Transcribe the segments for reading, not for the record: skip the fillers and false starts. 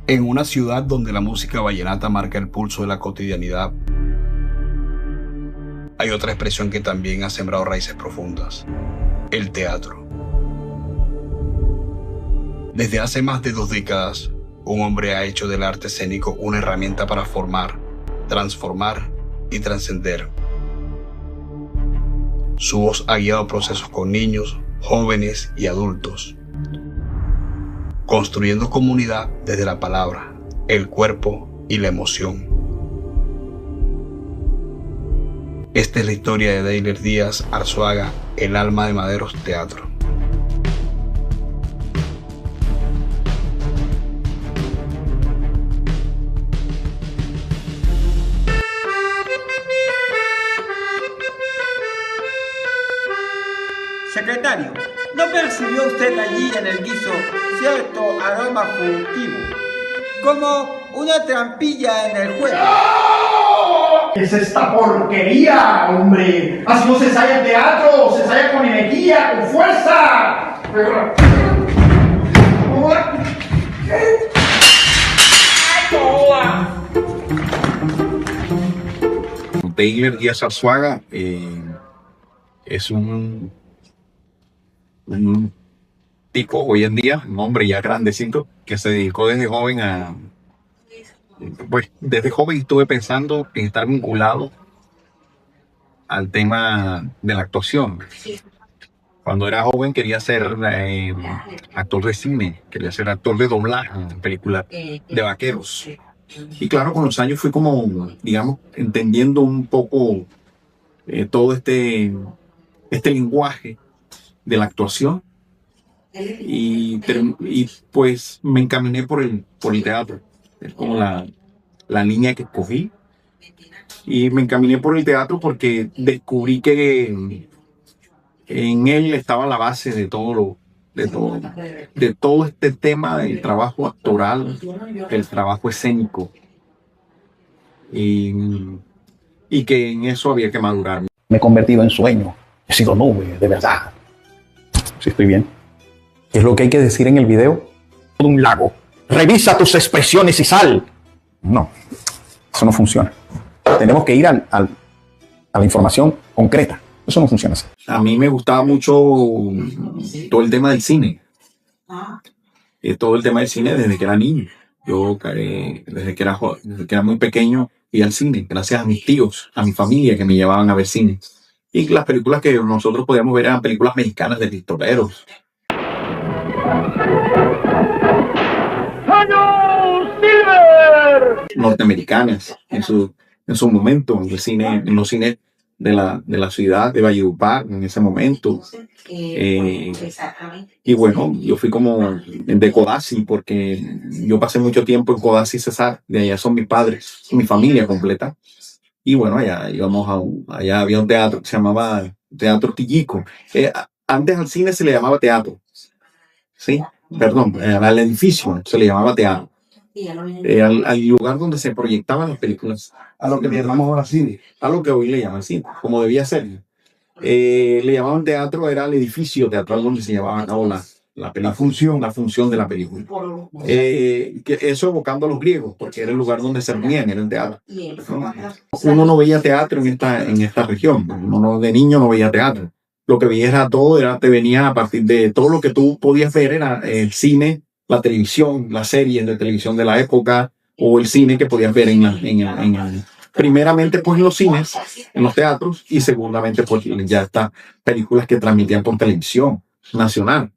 En una ciudad donde la música vallenata marca el pulso de la cotidianidad, hay otra expresión que también ha sembrado raíces profundas: el teatro. Desde hace más de 2 décadas, un hombre ha hecho del arte escénico una herramienta para formar, transformar y trascender. Su voz ha guiado procesos con niños, jóvenes y adultos, construyendo comunidad desde la palabra, el cuerpo y la emoción. Esta es la historia de Deiler Díaz Arzuaga, el alma de Maderos Teatro. Secretario, ¿no percibió usted allí en el guiso cierto aroma fugitivo? Como una trampilla en el juego. ¿Qué es esta porquería, hombre? Así no se ensaya el teatro, se ensaya con energía, con fuerza. Deiler Díaz Arzuaga es un tipo hoy en día, un hombre ya grandecito, que se dedicó desde joven desde joven estuve pensando en estar vinculado al tema de la actuación. Cuando era joven quería ser actor de cine, quería ser actor de doblaje en películas de vaqueros. Y claro, con los años fui como, digamos, entendiendo un poco todo este lenguaje de la actuación y pues me encaminé por el teatro. Es como la línea que escogí, y me encaminé por el teatro porque descubrí que en él estaba la base de todo este tema del trabajo actoral, del trabajo escénico, y que en eso había que madurar. Me he convertido en sueño, he sido nube, de verdad. Sí, estoy bien. ¿Qué es lo que hay que decir en el video? Todo un lago. Revisa tus expresiones y sal. No, eso no funciona. Tenemos que ir a la información concreta. Eso no funciona así. A mí me gustaba mucho todo el tema del cine. Todo el tema del cine desde que era niño. Yo desde que era muy pequeño iba al cine, gracias a mis tíos, a mi familia que me llevaban a ver cine. Y las películas que nosotros podíamos ver eran películas mexicanas de pistoleros. Norteamericanas en su momento, en los cines de la ciudad de Valledupar en ese momento. Y bueno, yo fui como de Codazzi, porque yo pasé mucho tiempo en Codazzi Cesar, de allá son mis padres, mi familia completa. Y bueno, allá había un teatro que se llamaba Teatro Tillico. Antes al cine se le llamaba teatro, ¿sí? Perdón, al edificio se le llamaba teatro. Al lugar donde se proyectaban las películas. A lo que le llamamos ahora cine. A lo que hoy le llaman cine, como debía ser. Le llamaban teatro, era el edificio teatral donde se llevaba a cabo la función de la película. Eso evocando a los griegos, porque era el lugar donde se reunían, era el teatro. Uno no veía teatro en esta región. Uno de niño no veía teatro. Lo que veía te venía a partir de todo lo que tú podías ver, era el cine, la televisión, las series de televisión de la época, o el cine que podías ver primeramente pues en los cines, en los teatros, y segundamente pues ya estas películas que transmitían por televisión nacional.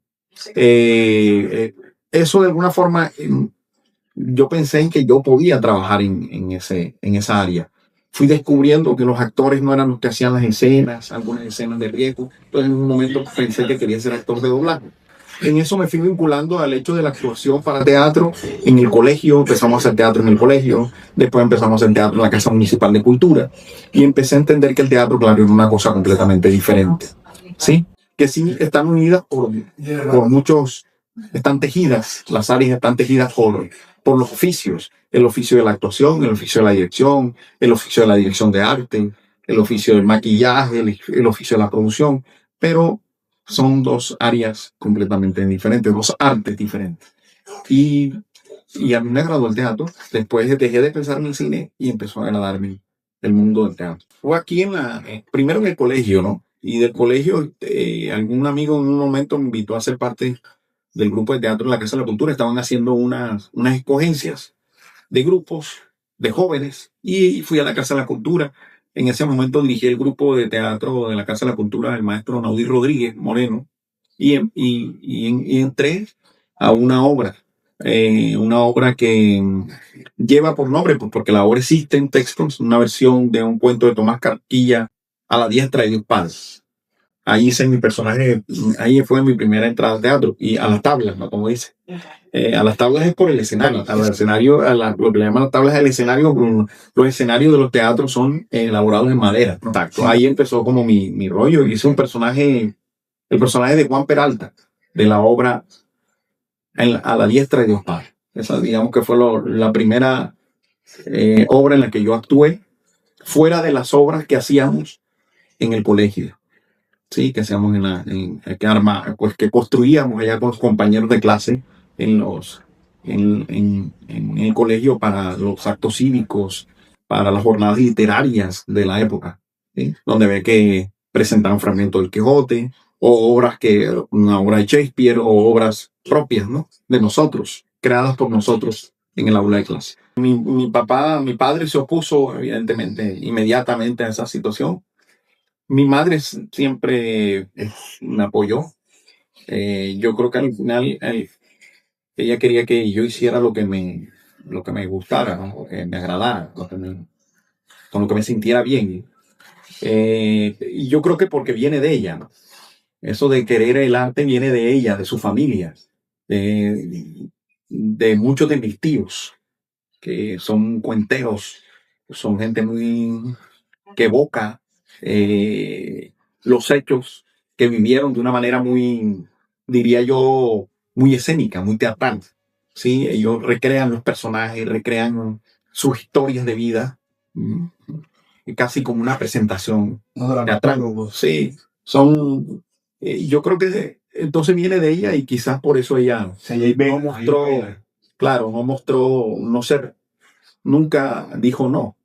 Eso de alguna forma yo pensé en que yo podía trabajar en esa área. Fui descubriendo que los actores no eran los que hacían las escenas, algunas escenas de riesgo. Entonces en un momento pensé que quería ser actor de doblaje. En eso me fui vinculando al hecho de la actuación para teatro en el colegio. Empezamos a hacer teatro en el colegio, después empezamos a hacer teatro en la Casa Municipal de Cultura, y empecé a entender que el teatro, claro, era una cosa completamente diferente, ¿sí? Que sí están unidas por muchos, están tejidas, las áreas están tejidas por los oficios: el oficio de la actuación, el oficio de la dirección, el oficio de la dirección de arte, el oficio del maquillaje, el oficio de la producción, pero son dos áreas completamente diferentes, dos artes diferentes. Y Y a mí me agradó el teatro. Después dejé de pensar en el cine y empezó a agradarme el mundo del teatro. Fue aquí primero en el colegio, ¿no? Y del colegio, algún amigo en un momento me invitó a ser parte del grupo de teatro en la Casa de la Cultura. Estaban haciendo unas escogencias de grupos de jóvenes y fui a la Casa de la Cultura. En ese momento dirigí el grupo de teatro de la Casa de la Cultura del maestro Naudí Rodríguez Moreno y entré a una obra que lleva por nombre, pues porque la obra existe en textos, una versión de un cuento de Tomás Carquilla, A la diestra de Dios Padre. Ahí hice mi personaje, ahí fue mi primera entrada al teatro, y a las tablas, ¿no? Como dice. A las tablas es por el escenario, lo que le llaman las tablas es el escenario. Los escenarios de los teatros son elaborados en madera. Exacto. Ahí empezó como mi rollo. Hice el personaje de Juan Peralta, de la obra A la diestra de Dios Padre. Esa, digamos que fue la primera obra en la que yo actué, fuera de las obras que hacíamos en el colegio. Sí, que hacíamos que construíamos allá con los compañeros de clase en el colegio para los actos cívicos, para las jornadas literarias de la época, ¿sí? Donde ve que presentaban fragmentos del Quijote, o una obra de Shakespeare, o obras propias, ¿no? De nosotros, creadas por nosotros en el aula de clase. Mi padre se opuso, evidentemente, inmediatamente a esa situación. Mi madre siempre me apoyó. Yo creo que al final ella quería que yo hiciera lo que me gustara, ¿no? Lo que me agradara, con lo que me sintiera bien. Y yo creo que porque viene de ella, ¿no? Eso de querer el arte viene de ella, de su familia, de muchos de mis tíos, que son cuenteros, son gente que evoca los hechos que vivieron de una manera muy, diría yo, muy escénica, muy teatral. ¿Sí? Ellos recrean los personajes, recrean sus historias de vida, casi como una presentación teatral. Sí, son... yo creo que entonces viene de ella, y quizás por eso ella no mostró, nunca dijo no.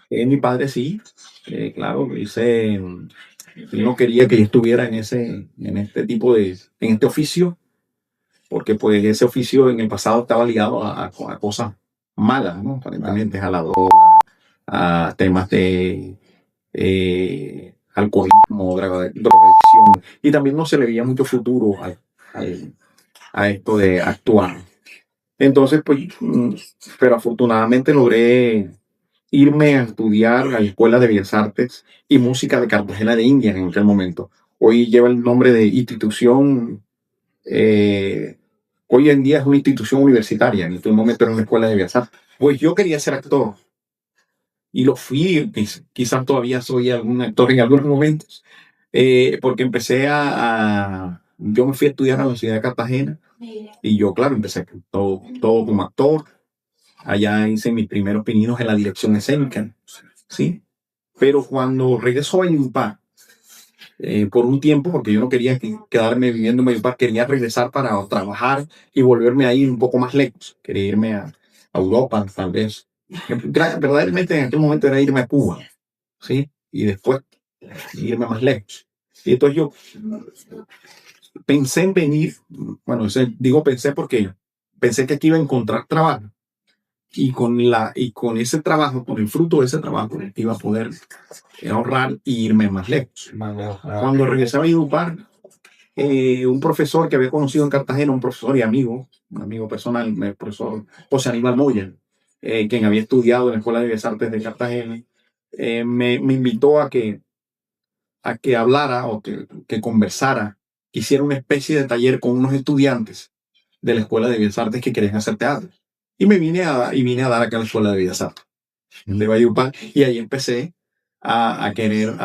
Mi padre sí, claro, él no quería que yo estuviera en este oficio, porque pues ese oficio en el pasado estaba ligado a cosas malas, ¿no? Aparentemente a la droga, a temas de alcoholismo, drogadicción, y también no se le veía mucho futuro a esto de actuar. Entonces, pues, pero afortunadamente logré irme a estudiar a la Escuela de Bellas Artes y Música de Cartagena de Indias en aquel momento. Hoy lleva el nombre de institución, hoy en día es una institución universitaria, en aquel momento era una Escuela de Bellas Artes. Pues yo quería ser actor, y lo fui, quizás todavía soy algún actor en algunos momentos, porque yo me fui a estudiar a la Universidad de Cartagena, y yo, claro, empecé todo como actor. Allá hice mis primeros pininos en la dirección escénica, ¿sí? Pero cuando regresó a Valledupar, por un tiempo, porque yo no quería quedarme viviendo en Valledupar, quería regresar para trabajar y volverme a ir un poco más lejos. Quería irme a Europa, tal vez. Verdaderamente en aquel momento era irme a Cuba, ¿sí? Y después irme más lejos. Y entonces yo pensé en venir, pensé porque pensé que aquí iba a encontrar trabajo. Y con ese trabajo, con el fruto de ese trabajo, iba a poder ahorrar y irme más lejos. Cuando regresé a Valledupar, un profesor que había conocido en Cartagena, un profesor y un amigo personal, el profesor José Aníbal Moya, quien había estudiado en la Escuela de Bellas Artes de Cartagena, me invitó a que hablara o que conversara, que hiciera una especie de taller con unos estudiantes de la Escuela de Bellas Artes que querían hacer teatro. Y vine a dar acá a la Escuela de Bellas Artes de Valledupar, y ahí empecé a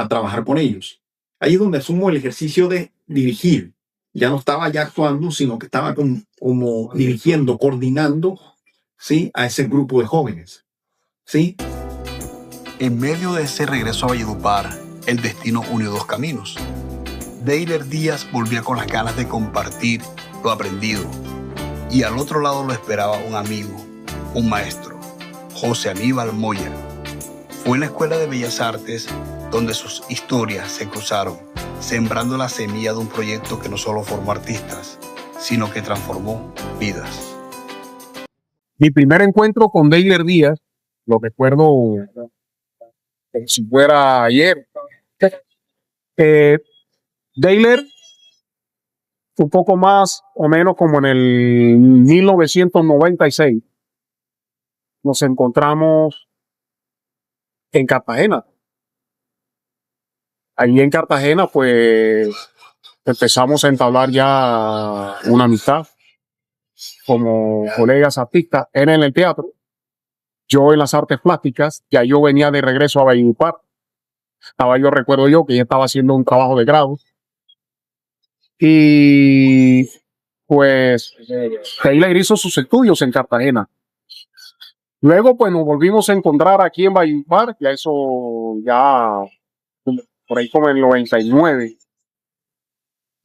trabajar con ellos. Ahí es donde asumo el ejercicio de dirigir. Ya no estaba ya actuando, sino que estaba como dirigiendo, coordinando, ¿sí? A ese grupo de jóvenes, ¿sí? En medio de ese regreso a Valledupar, el destino unió dos caminos. Deiler Díaz volvía con las ganas de compartir lo aprendido. y al otro lado lo esperaba un amigo, un maestro, José Aníbal Moya. Fue en la Escuela de Bellas Artes donde sus historias se cruzaron, sembrando la semilla de un proyecto que no solo formó artistas, sino que transformó vidas. Mi primer encuentro con Deiler Díaz, lo recuerdo como si fuera ayer. Deiler, un poco más o menos como en el 1996, nos encontramos en Cartagena. Allí en Cartagena, pues, empezamos a entablar ya una amistad como colegas artistas. Él en el teatro, yo en las artes plásticas. Ya yo venía de regreso a Valledupar. Recuerdo yo que ya estaba haciendo un trabajo de grado. Y pues Deiler hizo sus estudios en Cartagena. Luego, pues nos volvimos a encontrar aquí en Valledupar, ya eso, ya por ahí como en el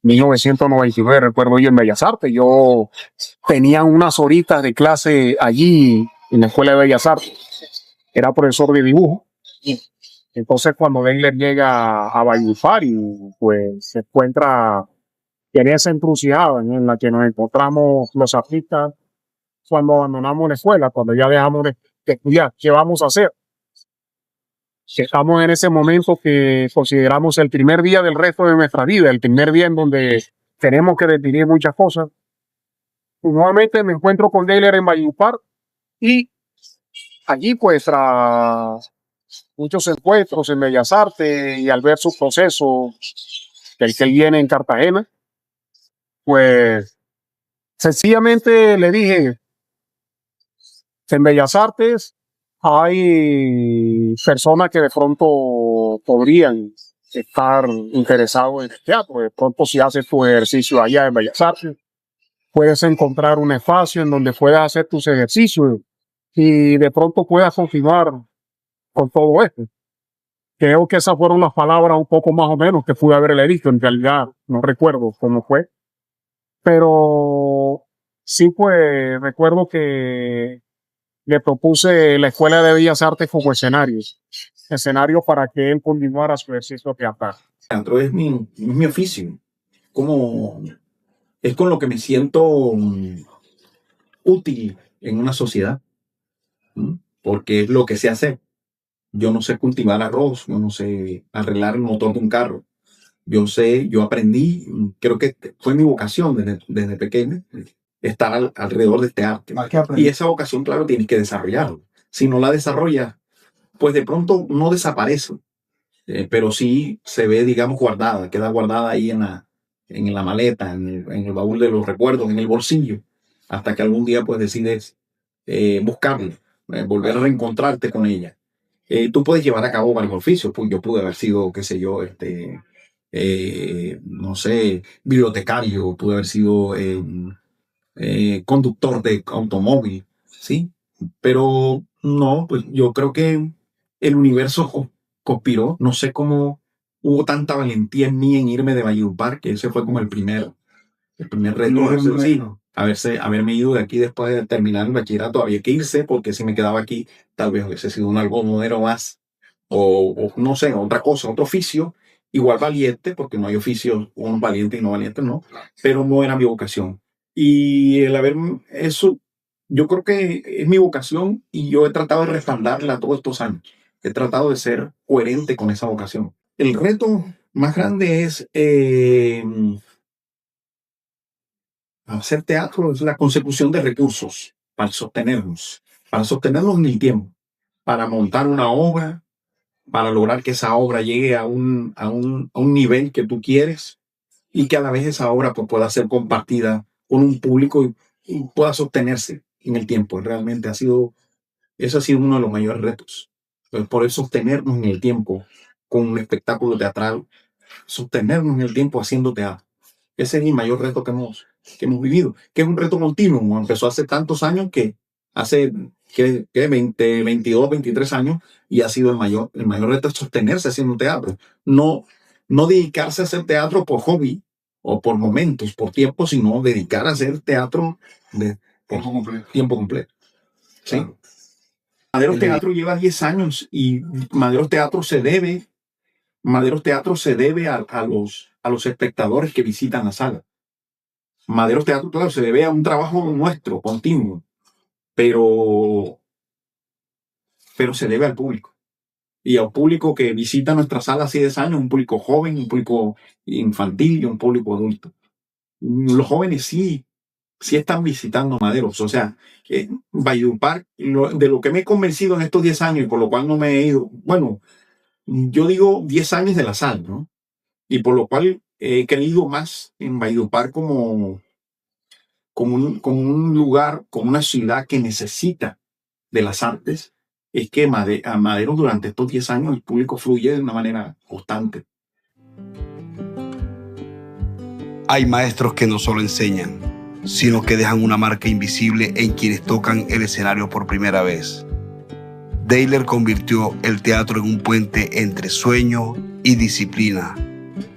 1999, recuerdo yo en Bellas Artes. Yo tenía unas horitas de clase allí en la Escuela de Bellas Artes. Era profesor de dibujo. Entonces, cuando Deiler llega a Valledupar y pues se encuentra en esa encrucijada en la que nos encontramos los artistas cuando abandonamos la escuela, cuando ya dejamos de estudiar, ¿qué vamos a hacer? Estamos en ese momento que consideramos el primer día del resto de nuestra vida, el primer día en donde tenemos que definir muchas cosas. Y nuevamente me encuentro con Deiler en Valledupar y allí, pues, tras muchos encuentros en Bellas Artes y al ver su proceso, del que él viene en Cartagena, pues sencillamente le dije, en Bellas Artes hay personas que de pronto podrían estar interesados en el teatro. De pronto, si haces tu ejercicio allá en Bellas Artes, puedes encontrar un espacio en donde puedas hacer tus ejercicios y de pronto puedas continuar con todo esto. Creo que esas fueron las palabras un poco más o menos que pude haberle dicho. En realidad no recuerdo cómo fue, pero sí, pues recuerdo que le propuse la Escuela de Bellas Artes como escenario para que él continuara su ejercicio teatral. El teatro es mi oficio, es con lo que me siento útil en una sociedad, porque es lo que sé hacer. Yo no sé cultivar arroz, yo no sé arreglar el motor de un carro. Yo aprendí, creo que fue mi vocación desde pequeño, estar alrededor de este arte. Y esa vocación, claro, tienes que desarrollarla. Si no la desarrollas, pues de pronto no desaparece, pero sí se ve, digamos, guardada, queda guardada ahí en la maleta, en el baúl de los recuerdos, en el bolsillo, hasta que algún día pues decides buscarla, volver a reencontrarte con ella. Tú puedes llevar a cabo varios oficios, pues yo pude haber sido, qué sé yo, no sé, bibliotecario, pude haber sido conductor de automóvil, ¿sí? Pero no, pues yo creo que el universo conspiró. No sé cómo hubo tanta valentía en mí en irme de Valledupar, que ese fue como el primer reto. Sí, haberme ido de aquí después de terminar el bachillerato. Había que irse porque si me quedaba aquí, tal vez hubiese sido un algodonero más, o no sé, otra cosa, otro oficio, igual valiente, porque no hay oficios, unos valientes y no valientes, no, pero no era mi vocación. Y el haber eso, yo creo que es mi vocación y yo he tratado de respaldarla todos estos años. He tratado de ser coherente con esa vocación. El reto más grande es hacer teatro, es la consecución de recursos para sostenernos en el tiempo, para montar una obra, para lograr que esa obra llegue a un nivel que tú quieres y que a la vez esa obra pues, pueda ser compartida con un público y pueda sostenerse en el tiempo. Realmente eso ha sido uno de los mayores retos. Poder sostenernos en el tiempo con un espectáculo teatral, sostenernos en el tiempo haciendo teatro. Ese es el mayor reto que hemos vivido, que es un reto continuo. Empezó hace tantos años que hace 20, 22, 23 años y ha sido el mayor reto es sostenerse haciendo teatro. No dedicarse a hacer teatro por hobby o por momentos, por tiempo, sino dedicar a hacer teatro de tiempo completo. ¿Sí? Claro. Maderos Teatro lleva 10 años y Maderos Teatro se debe a los espectadores que visitan la sala. Maderos Teatro, claro, se debe a un trabajo nuestro, continuo, pero se debe al público. Y al público que visita nuestra sala hace 10 años, un público joven, un público infantil y un público adulto. Los jóvenes sí están visitando Maderos. O sea, Valledupar, de lo que me he convencido en estos 10 años y por lo cual no me he ido, bueno, yo digo 10 años de la sala, ¿no? Y por lo cual he creído más en Valledupar como un lugar, como una ciudad que necesita de las artes, es que a Maderos durante estos 10 años el público fluye de una manera constante. Hay maestros que no solo enseñan, sino que dejan una marca invisible en quienes tocan el escenario por primera vez. Deiler convirtió el teatro en un puente entre sueño y disciplina,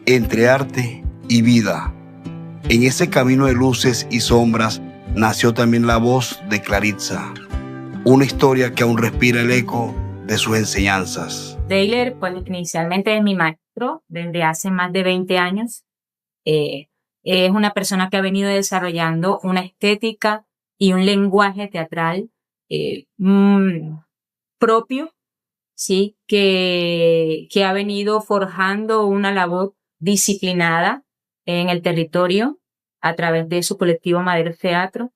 entre arte y vida. En ese camino de luces y sombras nació también la voz de Claritza, una historia que aún respira el eco de sus enseñanzas. Deiler, pues inicialmente es mi maestro desde hace más de 20 años. Es una persona que ha venido desarrollando una estética y un lenguaje teatral propio, ¿sí? Que ha venido forjando una labor disciplinada en el territorio a través de su colectivo Maderos Teatro,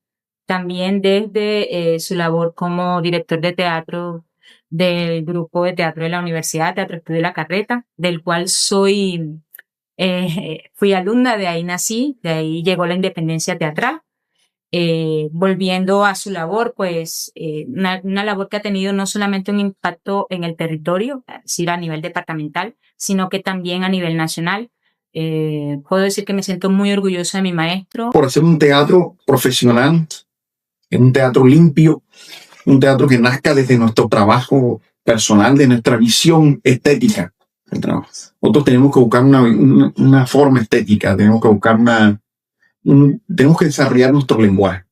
también desde su labor como director de teatro del grupo de teatro de la Universidad, Teatro Estudio de la Carreta, del cual fui alumna, de ahí nací, de ahí llegó la independencia teatral. Volviendo a su labor, pues una labor que ha tenido no solamente un impacto en el territorio, es decir, a nivel departamental, sino que también a nivel nacional. Puedo decir que me siento muy orgullosa de mi maestro. Por hacer un teatro profesional, un teatro limpio, un teatro que nazca desde nuestro trabajo personal, de nuestra visión estética del trabajo. Nosotros tenemos que buscar una forma estética, tenemos que buscar tenemos que desarrollar nuestro lenguaje.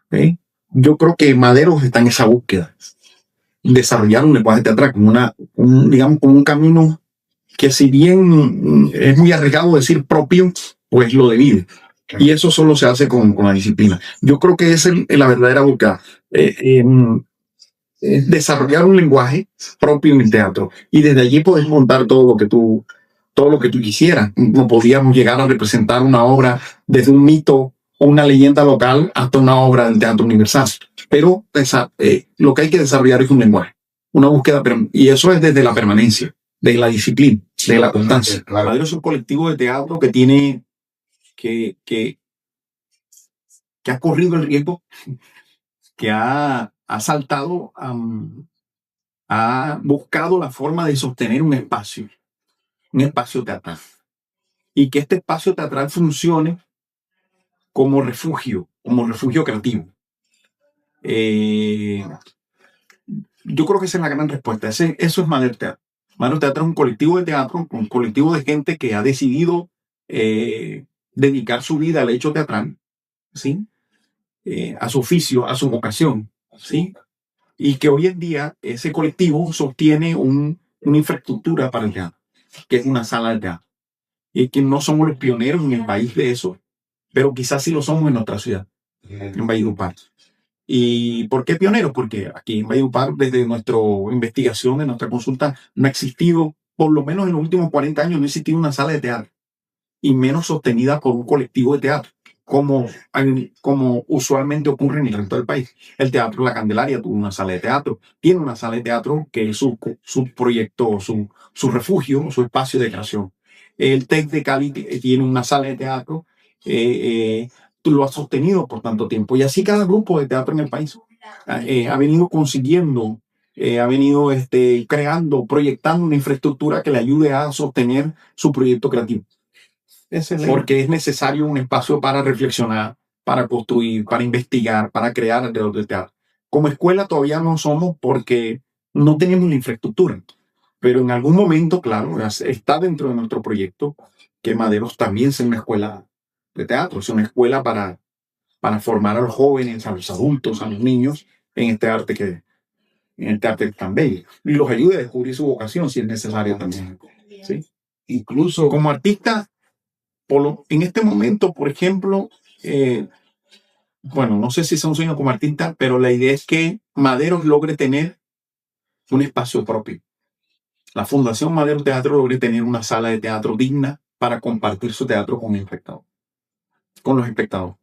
¿Okay? Yo creo que Maderos está en esa búsqueda. Desarrollar un lenguaje teatral como digamos, como un camino que, si bien es muy arriesgado decir propio, pues lo divide. Okay. Y eso solo se hace con la disciplina. Yo creo que esa es la verdadera búsqueda. Desarrollar un lenguaje propio en el teatro. Y desde allí puedes montar todo lo que tú quisieras. No podíamos llegar a representar una obra desde un mito o una leyenda local hasta una obra del teatro universal. Pero lo que hay que desarrollar es un lenguaje, una búsqueda, y eso es desde la permanencia, de la disciplina, de la constancia. Maderos es un colectivo de teatro que tiene que ha corrido el riesgo, que ha saltado, ha buscado la forma de sostener un espacio teatral, y que este espacio teatral funcione como refugio creativo. Yo creo que esa es la gran respuesta. Eso es Maderos Teatro. Maderos Teatro es un colectivo de teatro, un colectivo de gente que ha decidido dedicar su vida al hecho teatral, ¿sí? A su oficio, a su vocación, ¿sí? Y que hoy en día ese colectivo sostiene una infraestructura para el teatro, que es una sala de teatro. Y que no somos los pioneros en el país de eso, pero quizás sí lo somos en nuestra ciudad, en Valledupar. ¿Y por qué pioneros? Porque aquí en Valledupar, desde nuestra investigación, en nuestra consulta, no ha existido, por lo menos en los últimos 40 años, no ha existido una sala de teatro, y menos sostenida por un colectivo de teatro, como usualmente ocurre en el resto del país. El Teatro La Candelaria tuvo una sala de teatro, tiene una sala de teatro que es su proyecto, su refugio, su espacio de creación. El TEC de Cali tiene una sala de teatro, lo ha sostenido por tanto tiempo, y así cada grupo de teatro en el país ha venido consiguiendo, ha venido creando, proyectando una infraestructura que le ayude a sostener su proyecto creativo. Porque es necesario un espacio para reflexionar, para construir, para investigar, para crear alrededor del teatro. Como escuela todavía no somos, porque no tenemos la infraestructura. Pero en algún momento, claro, está dentro de nuestro proyecto que Maderos también sea una escuela de teatro, sea una escuela para formar a los jóvenes, a los adultos, a los niños en este arte que tan bello. Y los ayude a descubrir su vocación si es necesario también. ¿Sí? Incluso como artista, en este momento, por ejemplo, bueno, no sé si es un sueño como artista, pero la idea es que Maderos logre tener un espacio propio. La Fundación Maderos Teatro logre tener una sala de teatro digna para compartir su teatro con los espectadores.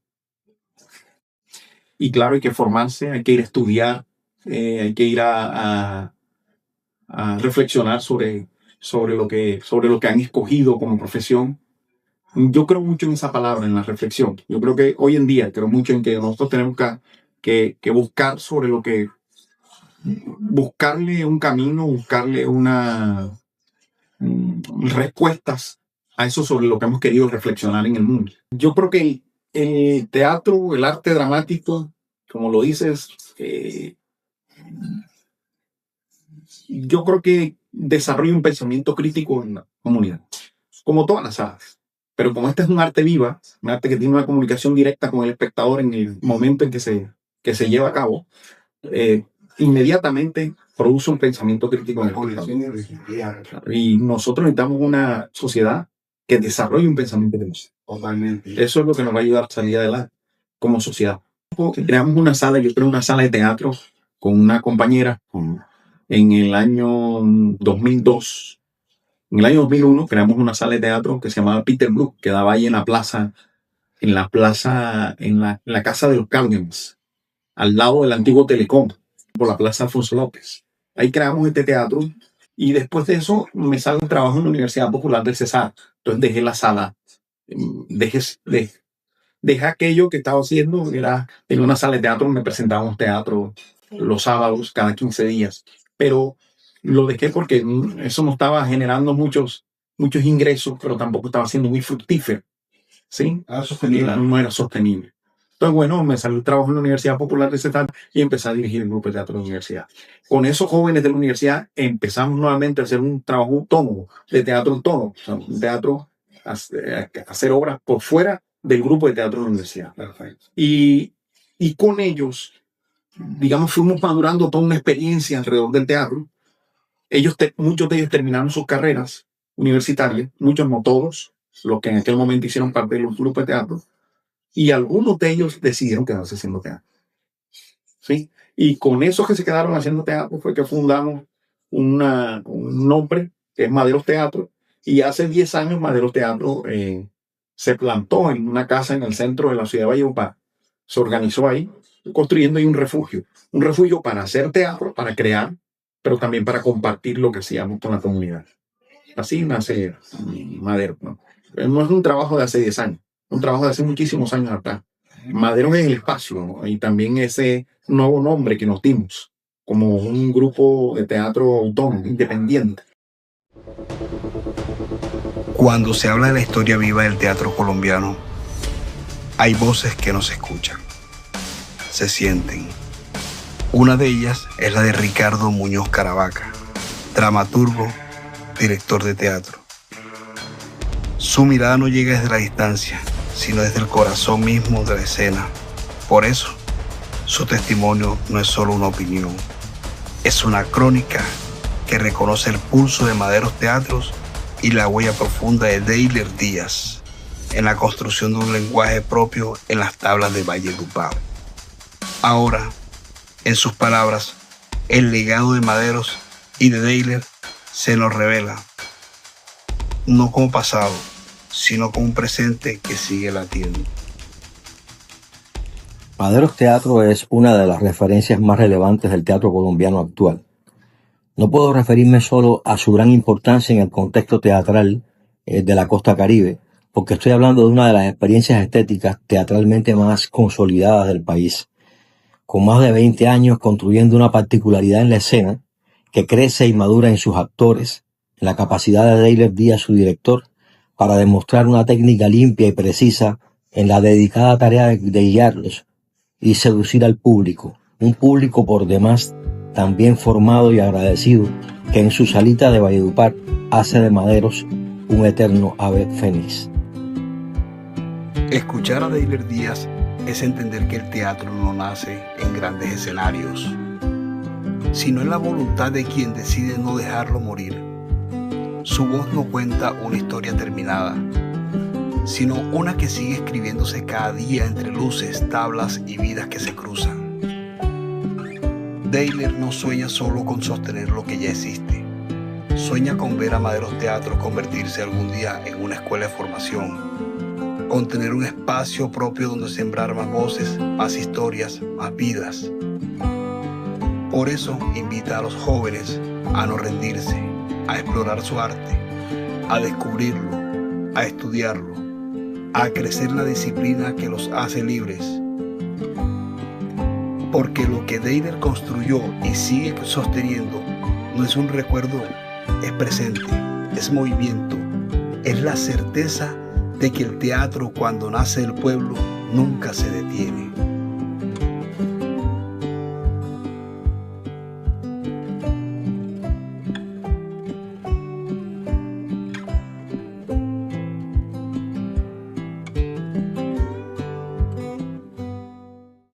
Y claro, hay que formarse, hay que ir a estudiar, hay que ir a reflexionar sobre lo que han escogido como profesión. Yo creo mucho en esa palabra, en la reflexión. Yo creo que hoy en día, creo mucho en que nosotros tenemos que buscar sobre lo que... buscarle un camino, buscarle respuestas a eso sobre lo que hemos querido reflexionar en el mundo. Yo creo que el teatro, el arte dramático, como lo dices, yo creo que desarrolla un pensamiento crítico en la comunidad, como todas las artes. Pero como este es un arte viva, un arte que tiene una comunicación directa con el espectador en el momento en que se lleva a cabo, inmediatamente produce un pensamiento crítico en el espectador. Y nosotros necesitamos una sociedad que desarrolle un pensamiento crítico. Totalmente. Eso es lo que nos va a ayudar a salir adelante como sociedad. Creamos una sala de teatro con una compañera en el año 2002. En el año 2001 creamos una sala de teatro que se llamaba Peter Brook, que daba ahí en la casa de los Cárdenas, al lado del antiguo Telecom, por la Plaza Alfonso López. Ahí creamos este teatro y después de eso me sale un trabajo en la Universidad Popular del Cesar. Entonces dejé la sala, dejé aquello que estaba haciendo, en una sala de teatro donde presentábamos teatro los sábados cada 15 días. Pero lo dejé porque eso no estaba generando muchos ingresos, pero tampoco estaba siendo muy fructífero. ¿Sí? No era sostenible. Entonces, bueno, me salió el trabajo en la Universidad Popular de Cesar y empecé a dirigir el grupo de teatro de la universidad. Con esos jóvenes de la universidad empezamos nuevamente a hacer un trabajo autónomo, de teatro autónomo, o sea, un teatro, hacer obras por fuera del grupo de teatro de la universidad. Perfecto. Y con ellos, digamos, fuimos madurando toda una experiencia alrededor del teatro. Muchos de ellos terminaron sus carreras universitarias, muchos, no todos, los que en aquel momento hicieron parte de los grupos de teatro, y algunos de ellos decidieron quedarse haciendo teatro. ¿Sí? Y con esos que se quedaron haciendo teatro fue que fundamos un nombre que es Maderos Teatro, y hace 10 años Maderos Teatro se plantó en una casa en el centro de la ciudad de Valledupar. Se organizó ahí, construyendo ahí un refugio para hacer teatro, para crear, pero también para compartir lo que hacíamos con la comunidad. Así nace Maderos, ¿no? No es un trabajo de hace 10 años, es un trabajo de hace muchísimos años atrás. Maderos es el espacio, ¿no? Y también ese nuevo nombre que nos dimos como un grupo de teatro autónomo, independiente. Cuando se habla de la historia viva del teatro colombiano, hay voces que no se escuchan, se sienten. Una de ellas es la de Ricardo Muñoz Caravaca, dramaturgo, director de teatro. Su mirada no llega desde la distancia, sino desde el corazón mismo de la escena. Por eso, su testimonio no es solo una opinión, es una crónica que reconoce el pulso de Maderos Teatros y la huella profunda de Deyler Díaz en la construcción de un lenguaje propio en las tablas de Valledupar. Ahora, en sus palabras, el legado de Maderos y de Deyler se nos revela, no como pasado, sino como un presente que sigue latiendo. Maderos Teatro es una de las referencias más relevantes del teatro colombiano actual. No puedo referirme solo a su gran importancia en el contexto teatral de la costa caribe, porque estoy hablando de una de las experiencias estéticas teatralmente más consolidadas del país, con más de 20 años construyendo una particularidad en la escena que crece y madura en sus actores, en la capacidad de Deyler Díaz, su director, para demostrar una técnica limpia y precisa en la dedicada tarea de guiarlos y seducir al público, un público por demás también formado y agradecido, que en su salita de Valledupar hace de Maderos un eterno ave fénix. Escuchar a Deyler Díaz es entender que el teatro no nace en grandes escenarios, sino en la voluntad de quien decide no dejarlo morir. Su voz no cuenta una historia terminada, sino una que sigue escribiéndose cada día entre luces, tablas y vidas que se cruzan. Deyler no sueña solo con sostener lo que ya existe, sueña con ver a Maderos Teatro convertirse algún día en una escuela de formación, con tener un espacio propio donde sembrar más voces, más historias, más vidas. Por eso invita a los jóvenes a no rendirse, a explorar su arte, a descubrirlo, a estudiarlo, a crecer en la disciplina que los hace libres. Porque lo que Deyler construyó y sigue sosteniendo no es un recuerdo, es presente, es movimiento, es la certeza de que el teatro, cuando nace del pueblo, nunca se detiene.